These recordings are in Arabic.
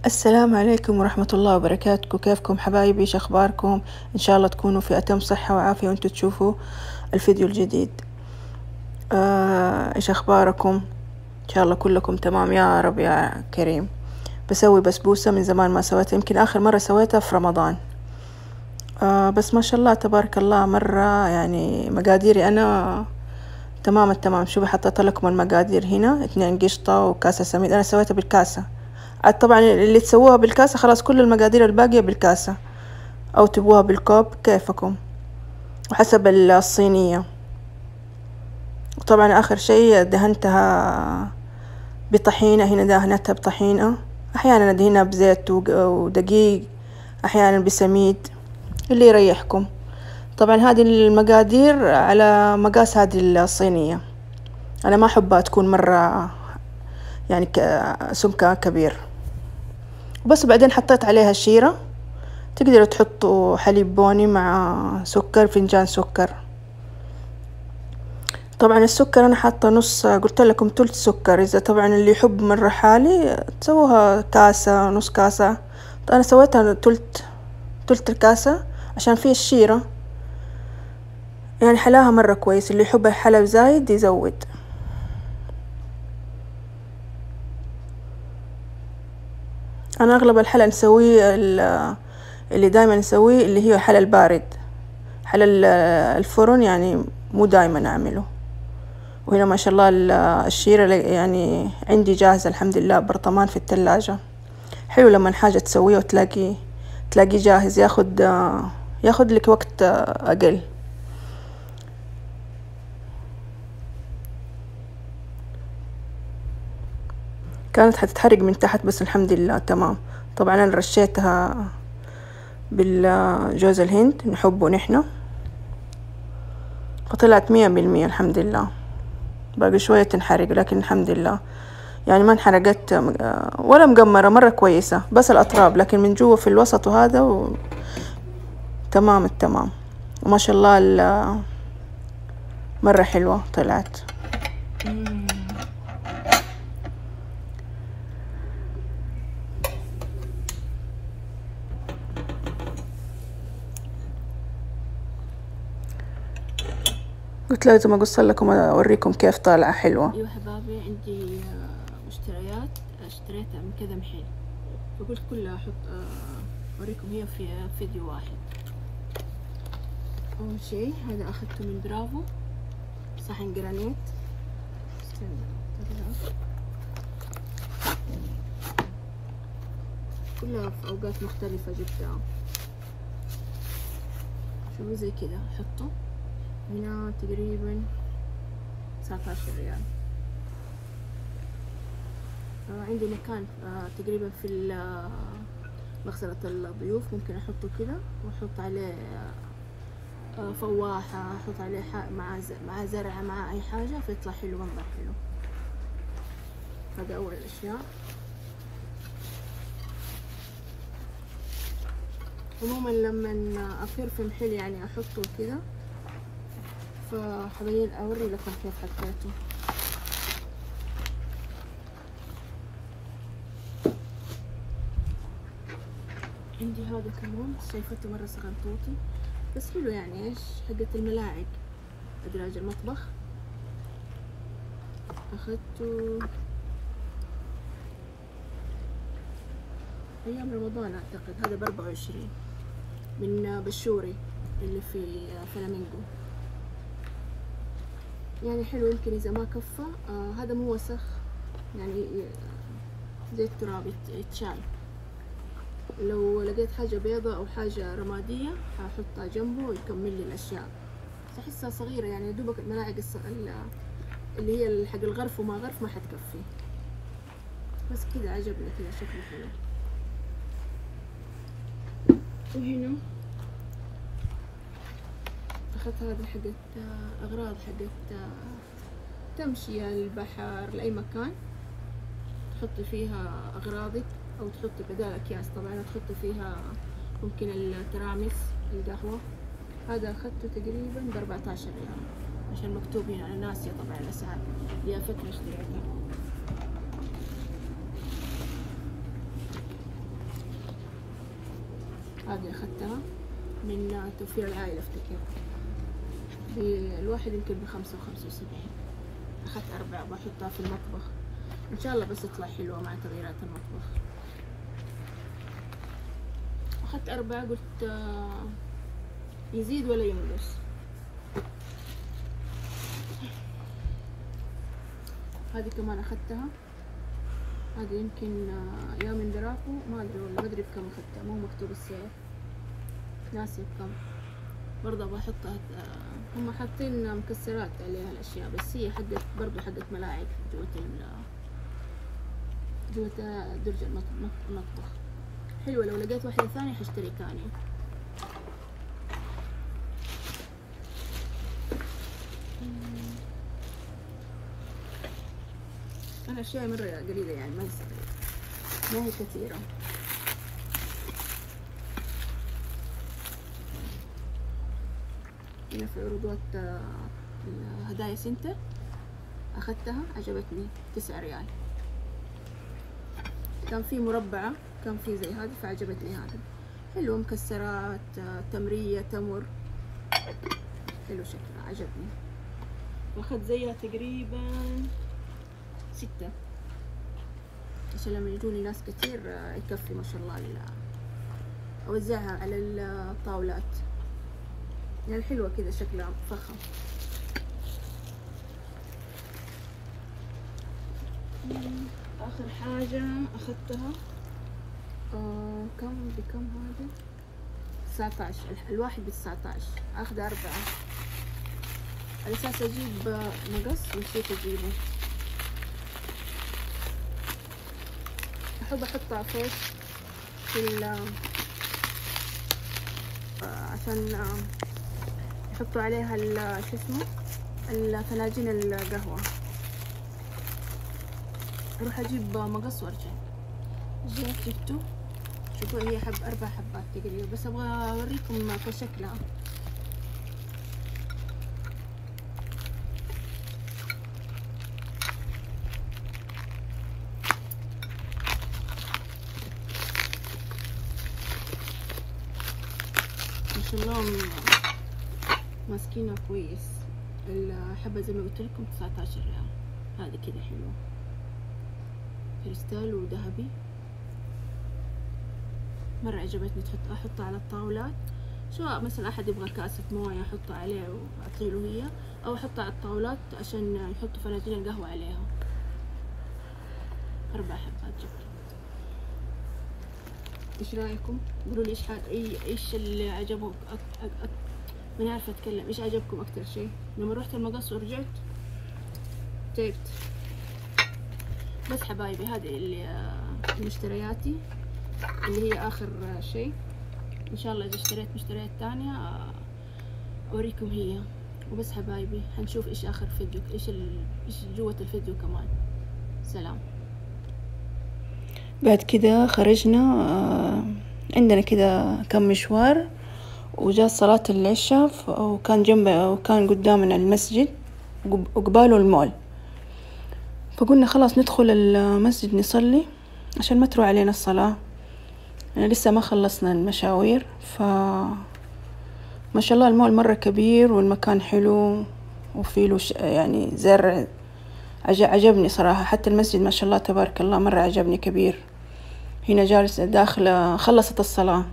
السلام عليكم ورحمة الله وبركاته. كيفكم حبايبي؟ ايش اخباركم؟ ان شاء الله تكونوا في اتم صحة وعافية وانتوا تشوفوا الفيديو الجديد. ايش اخباركم؟ ان شاء الله كلكم تمام يا رب يا كريم. بسوي بسبوسة من زمان ما سويتها، يمكن اخر مرة سويتها في رمضان. بس ما شاء الله تبارك الله مرة، يعني مقاديري انا تمام التمام. شوفي حطيت لكم المقادير هنا، 2 قشطة وكاسة سميد. انا سويتها بالكاسة. طبعا اللي تسووها بالكاسة خلاص كل المقادير الباقية بالكاسة، او تبوها بالكوب كيفكم وحسب الصينية. وطبعا اخر شي دهنتها بطحينة، هنا دهنتها بطحينة، احيانا ادهنها بزيت ودقيق، احيانا بسميد، اللي يريحكم. طبعا هذه المقادير على مقاس هذه الصينية. انا ما احبها تكون مرة يعني سمكها كبير. بس بعدين حطيت عليها شيرة، تقدروا تحطوا حليب بوني مع سكر، فنجان سكر. طبعا السكر انا حاطه نص، قلت لكم تلت سكر. اذا طبعا اللي يحب مرة حالي تسووها كاسة نص كاسة. انا سويتها تلت الكاسة عشان فيه الشيرة، يعني حلاها مرة كويس. اللي يحب الحلب زايد يزود. انا اغلب الحلا نسويه اللي دايما نسويه اللي هي حلا البارد، حلا الفرن يعني مو دايما اعمله. وهنا ما شاء الله الشيرة يعني عندي جاهزة الحمد لله، برطمان في الثلاجة. حلو لما حاجة تسويه وتلاقي جاهز، ياخد لك وقت أقل. كانت حتتحرق من تحت بس الحمد لله تمام. طبعا أنا رشيتها بالجوز الهند، نحبه نحنا، فطلعت 100% الحمد لله. باقي شوية تنحرق لكن الحمد لله يعني ما انحرقت ولا مقمرة، مرة كويسة. بس الأطراف، لكن من جوا في الوسط وهذا تمام التمام. وما شاء الله مرة حلوة طلعت. قلت لازم اقص لكم اوريكم كيف طالعة حلوة. ايوه حبابي، عندي مشتريات اشتريتها من كذا محل، فقلت كلها احط اوريكم هي في فيديو واحد. اول شي هذا اخذته من برافو، صحن جرانيت. كلها في اوقات مختلفة جبتها. شوفوا زي كذا، حطه هنا تقريبا 19 ريال. عندي مكان تقريبا في مغسلة الضيوف، ممكن احطه كده واحط عليه فواحة، احط عليه مع زرع مع اي حاجة، فيطلع حلو، منظر حلو. هذا اول الاشياء. عموما لما اصير في محل يعني احطه كده، فحبين اوري لكم كيف حطيته. عندي هذا كمان، شايفته مرة صغنطوطي بس حلو، يعني ايش، حقة الملاعق، ادراج المطبخ. اخذته ايام رمضان اعتقد، هذا ب24 من بشوري اللي في فلامينغو. يعني حلو، يمكن اذا ما كفى هذا مو وسخ، يعني زي التراب يتشال. لو لقيت حاجة بيضة او حاجة رمادية هحطها جنبه ويكمل لي الاشياء. احسها صغيرة يعني، دوبك الملاعق اللي هي حق الغرف وما غرف ما حتكفي. بس كذا عجبني، كذا شكله حلو. وهنا اخذت هذه حقت اغراض، حقت تمشي البحر لاي مكان، تحطي فيها اغراضك او تحطي بدال اكياس طبعا، تحطي فيها ممكن الترامس، القهوة. هذا اخذته تقريبا ب14 ريال عشان مكتوب هنا، انا ناسية طبعا الاسعار، يا فترة اشتريتها. هذه أخذتها من توفير العائلة أفتكر، الواحد يمكن ب5 و75. أخذت 4 بحطها في المطبخ إن شاء الله بس تطلع حلوة مع تغييرات المطبخ. أخذت 4 قلت يزيد ولا ينقص. هذه كمان أخذتها، هذه يمكن يا من دراكو ما أدري والله، ما أدري بكم أخذتها، مو مكتوب السعر، ناسي بكم. برضه بحطها، هم حاطين مكسرات عليها الأشياء، بس هي حقت برضه حقت ملاعق جوة درج المطبخ. حلوة، لو لقيت واحدة ثانية حاشتري ثانية. أنا أشياء مرة قليلة يعني، ما هي كثيرة. هنا في عروضات هدايا سنتر أخذتها عجبتني 9 ريال. كان في مربعة، كان في زي هذه فعجبتني هذا، حلو، مكسرات، تمرية، تمر، حلو شكلها عجبني. واخذت زيها تقريبا 6 عشان لما يجوني ناس كتير يكفي ما شاء الله. أوزعها على الطاولات يعني، حلوة كذا شكلها فخم. آخر حاجة أخذتها كم بكم هذا؟ 19، الواحد ب19. أخذ 4 على أساس أجيب مقص، نسيت أجيبه. أحب أحطها فوق في عشان يحطوا عليها شو اسمه الفناجين القهوة. أروح أجيب مقص وأرجع. جبته، شوفوا هي 4 حبات تقريبا، بس أبغى أوريكم كشكلها. ما شاء الله ماسكينها كويس. الحبة زي ما قلت لكم 19 ريال. هذه كده حلوة، كريستال وذهبي، مرة عجبتني. أحطها على الطاولات، سواء مثلا أحد يبغى كاسة موية أحطها عليه وأعطيله هي، أو أحطها على الطاولات عشان يحطوا فناجين القهوة عليها. 4 حبات جبت. إيش رأيكم؟ قولوا لي إيش اللي عجبك ماني عارفة أتكلم. إيش عجبكم أكتر شيء؟ لما رحت المقص ورجعت تعبت. بس حبايبي هذه اللي مشترياتي، اللي هي آخر شيء. إن شاء الله إذا اشتريت مشتريات تانية أوريكم هي. وبس حبايبي، هنشوف إيش آخر فيديو، إيش جوة الفيديو كمان. سلام. بعد كده خرجنا، عندنا كده كم مشوار، وجاء صلاة العشاء، وكان جنبه وكان قدامنا المسجد وقباله المول. فقلنا خلاص ندخل المسجد نصلي عشان ما تروح علينا الصلاة. يعني لسه ما خلصنا المشاوير. ما شاء الله المول مرة كبير والمكان حلو وفيه له يعني زرع. عجبني صراحة. حتى المسجد ما شاء الله تبارك الله مرة عجبني، كبير. هنا جالسة داخلة، خلصت الصلاة،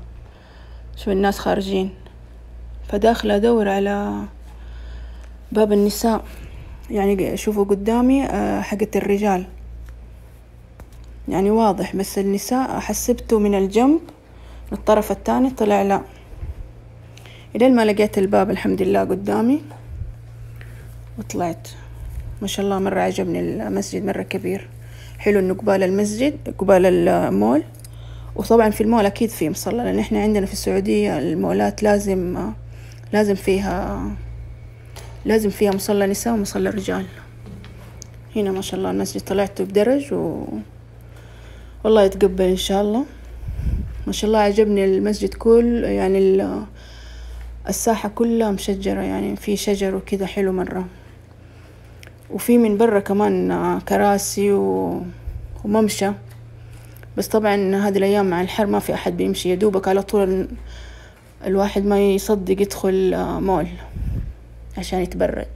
شوف الناس خارجين، فداخلة أدور على باب النساء. يعني شوفوا قدامي حقة الرجال يعني واضح، بس النساء حسبته من الجنب للطرف الثاني، طلع لا. إلين ما لقيت الباب الحمد لله قدامي وطلعت. ما شاء الله مرة عجبني المسجد، مرة كبير، حلو إنه قبال المسجد قبال المول. وطبعا في المول أكيد في مصلى، لأن إحنا عندنا في السعودية المولات لازم فيها مصلى نساء ومصلى رجال. هنا ما شاء الله المسجد طلعته بدرج والله يتقبل إن شاء الله. ما شاء الله عجبني المسجد كل يعني الساحة كلها مشجرة، يعني في شجر وكذا حلو مرة. وفي من برا كمان كراسي وممشى بس طبعا هذه الأيام مع الحر ما في أحد بيمشي، يدوبك على طول الواحد ما يصدق يدخل مول عشان يتبرد.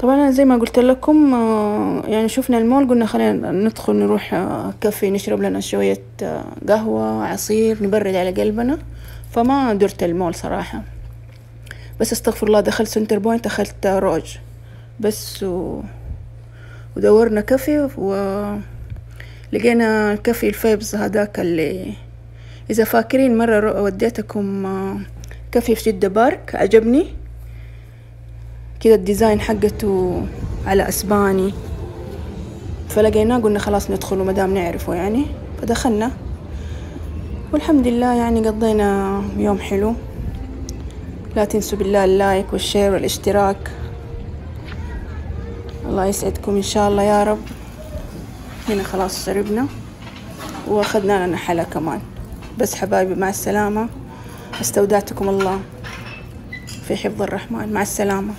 طبعا زي ما قلت لكم يعني شفنا المول قلنا خلينا ندخل نروح كافي نشرب لنا شوية قهوة عصير نبرد على قلبنا، فما درت المول صراحة. بس استغفر الله دخلت سنتر بوينت، دخلت روج بس ودورنا كافي ولقينا كافي الفيبز هذاك اللي إذا فاكرين مرة وديتكم كافي في جدة بارك، عجبني كده الديزاين حقته على أسباني، فلقيناه قلنا خلاص ندخل مدام نعرفه يعني، فدخلنا والحمد لله يعني قضينا يوم حلو. لا تنسوا بالله اللايك والشير والاشتراك، الله يسعدكم إن شاء الله يا رب. هنا خلاص شربنا وأخذنا لنا حلا كمان. بس حبايبي مع السلامة، استودعتكم الله في حفظ الرحمن، مع السلامة.